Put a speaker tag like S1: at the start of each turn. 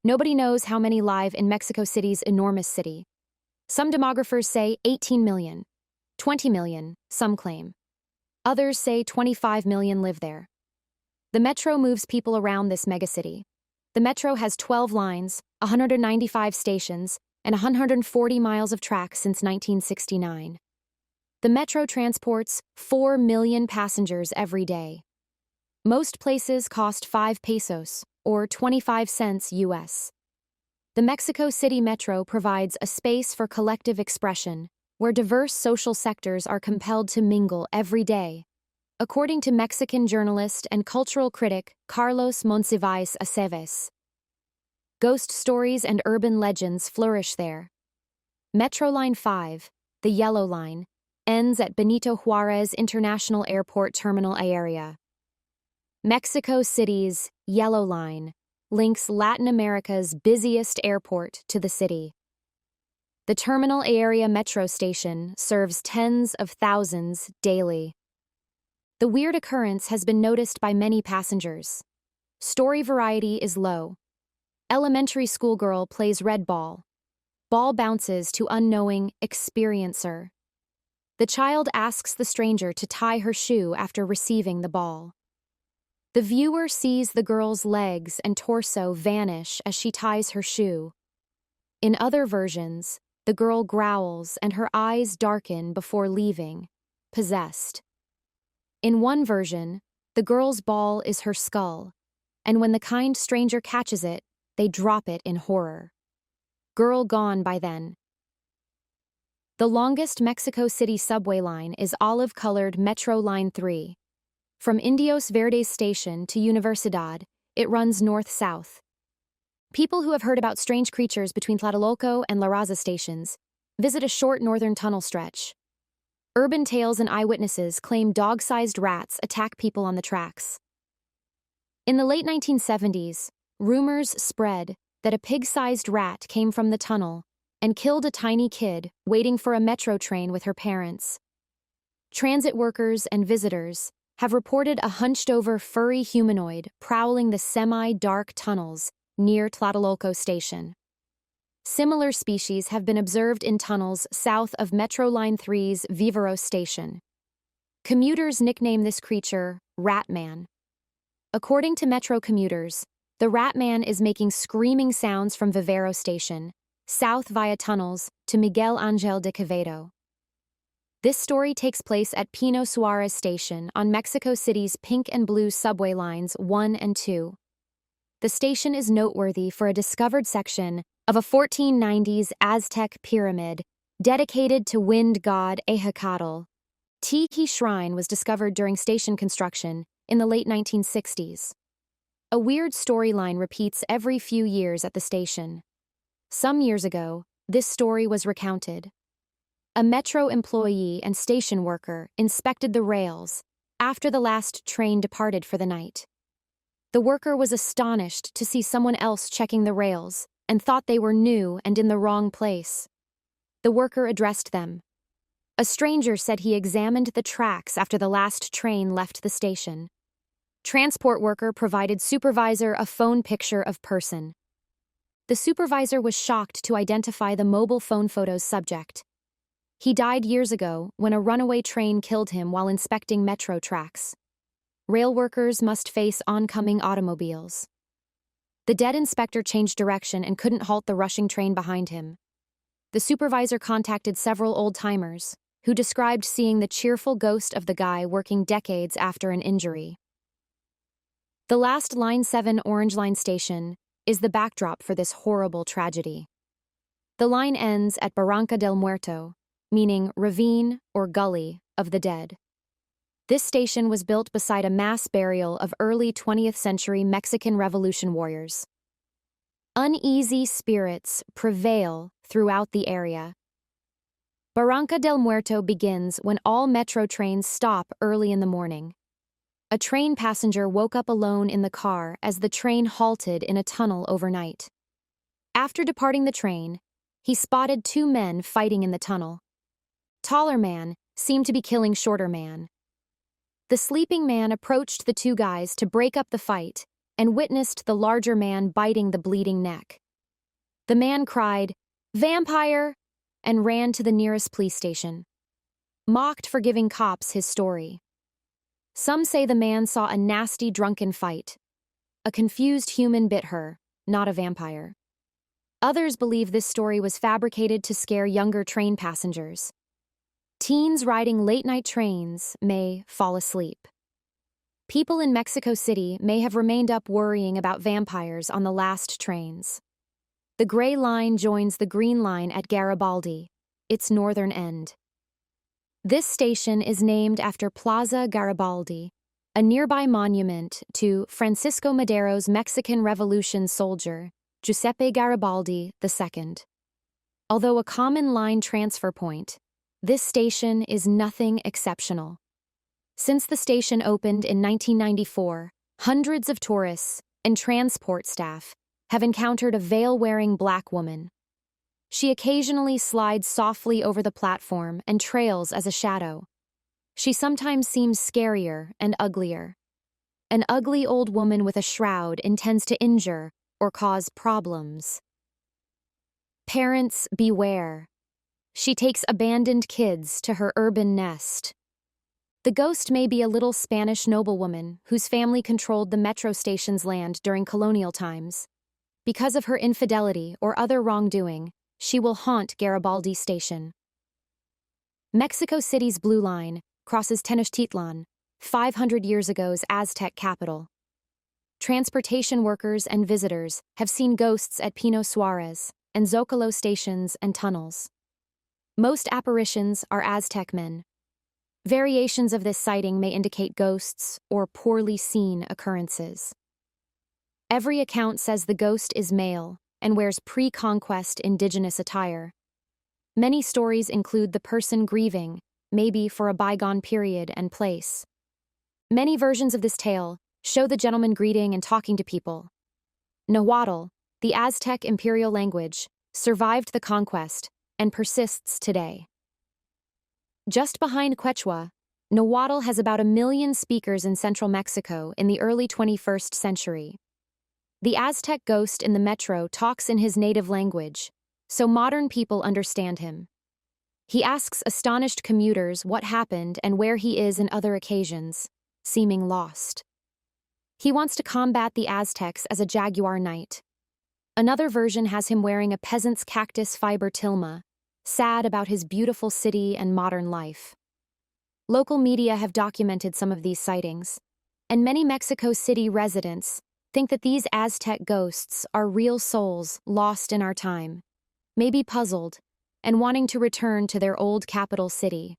S1: Nobody knows how many live in Mexico City's enormous city. Some demographers say 18 million, 20 million, some claim. Others say 25 million live there. The metro moves people around this megacity. The metro has 12 lines, 195 stations, and 140 miles of track since 1969. The metro transports 4 million passengers every day. Most places cost 5 pesos, or 25 cents US. The Mexico City Metro provides a space for collective expression, where diverse social sectors are compelled to mingle every day. According to Mexican journalist and cultural critic Carlos Monsiváis Aceves, ghost stories and urban legends flourish there. Metro Line 5, the Yellow Line, ends at Benito Juárez International Airport Terminal area. Mexico City's Yellow Line links Latin America's busiest airport to the city. The Terminal Area Metro Station serves tens of thousands daily. The weird occurrence has been noticed by many passengers. Story variety is low. Elementary school girl plays red ball. Ball bounces to unknowing experiencer. The child asks the stranger to tie her shoe after receiving the ball. The viewer sees the girl's legs and torso vanish as she ties her shoe. In other versions, the girl growls and her eyes darken before leaving, possessed. In one version, the girl's ball is her skull, and when the kind stranger catches it, they drop it in horror. Girl gone by then. The longest Mexico City subway line is olive-colored Metro Line 3. From Indios Verdes Station to Universidad, it runs north-south. People who have heard about strange creatures between Tlatelolco and La Raza stations visit a short northern tunnel stretch. Urban tales and eyewitnesses claim dog-sized rats attack people on the tracks. In the late 1970s, rumors spread that a pig-sized rat came from the tunnel and killed a tiny kid waiting for a metro train with her parents. Transit workers and visitors have reported a hunched-over furry humanoid prowling the semi-dark tunnels near Tlatelolco Station. Similar species have been observed in tunnels south of Metro Line 3's Viveros Station. Commuters nickname this creature Ratman. According to Metro commuters, the Ratman is making screaming sounds from Vivero Station, south via tunnels to Miguel Ángel de Quevedo. This story takes place at Pino Suárez Station on Mexico City's pink and blue subway lines 1 and 2. The station is noteworthy for a discovered section of a 1490s Aztec pyramid dedicated to wind god Ehecatl. Tiki shrine was discovered during station construction in the late 1960s. A weird storyline repeats every few years at the station. Some years ago, this story was recounted. A metro employee and station worker inspected the rails after the last train departed for the night. The worker was astonished to see someone else checking the rails and thought they were new and in the wrong place. The worker addressed them. A stranger said he examined the tracks after the last train left the station. Transport worker provided supervisor a phone picture of person. The supervisor was shocked to identify the mobile phone photo's subject. He died years ago when a runaway train killed him while inspecting metro tracks. Rail workers must face oncoming automobiles. The dead inspector changed direction and couldn't halt the rushing train behind him. The supervisor contacted several old-timers, who described seeing the cheerful ghost of the guy working decades after an injury. The last Line 7 Orange Line station is the backdrop for this horrible tragedy. The line ends at Barranca del Muerto, meaning ravine or gully of the dead. This station was built beside a mass burial of early 20th century Mexican Revolution warriors. Uneasy spirits prevail throughout the area. Barranca del Muerto begins when all metro trains stop early in the morning. A train passenger woke up alone in the car as the train halted in a tunnel overnight. After departing the train, he spotted 2 men fighting in the tunnel. Taller man seemed to be killing shorter man. The sleeping man approached the 2 guys to break up the fight and witnessed the larger man biting the bleeding neck. The man cried, "Vampire!" and ran to the nearest police station, mocked for giving cops his story. Some say the man saw a nasty drunken fight. A confused human bit her, not a vampire. Others believe this story was fabricated to scare younger train passengers. Teens riding late-night trains may fall asleep. People in Mexico City may have remained up worrying about vampires on the last trains. The gray line joins the green line at Garibaldi, its northern end. This station is named after Plaza Garibaldi, a nearby monument to Francisco Madero's Mexican Revolution soldier, Giuseppe Garibaldi II. Although a common line transfer point, this station is nothing exceptional. Since the station opened in 1994, hundreds of tourists and transport staff have encountered a veil-wearing black woman. She occasionally slides softly over the platform and trails as a shadow. She sometimes seems scarier and uglier. An ugly old woman with a shroud intends to injure or cause problems. Parents beware. She takes abandoned kids to her urban nest. The ghost may be a little Spanish noblewoman whose family controlled the metro station's land during colonial times. Because of her infidelity or other wrongdoing, she will haunt Garibaldi Station. Mexico City's Blue Line crosses Tenochtitlan, 500 years ago's Aztec capital. Transportation workers and visitors have seen ghosts at Pino Suarez and Zocalo stations and tunnels. Most apparitions are Aztec men. Variations of this sighting may indicate ghosts or poorly seen occurrences. Every account says the ghost is male and wears pre-conquest indigenous attire. Many stories include the person grieving, maybe for a bygone period and place. Many versions of this tale show the gentleman greeting and talking to people. Nahuatl, the Aztec imperial language, survived the conquest and persists today. Just behind Quechua, Nahuatl has about 1 million speakers in central Mexico in the early 21st century. The Aztec ghost in the metro talks in his native language, so modern people understand him. He asks astonished commuters what happened and where he is in other occasions, seeming lost. He wants to combat the Aztecs as a jaguar knight. Another version has him wearing a peasant's cactus fiber tilma, sad about his beautiful city and modern life. Local media have documented some of these sightings, and many Mexico City residents think that these Aztec ghosts are real souls lost in our time, maybe puzzled, and wanting to return to their old capital city.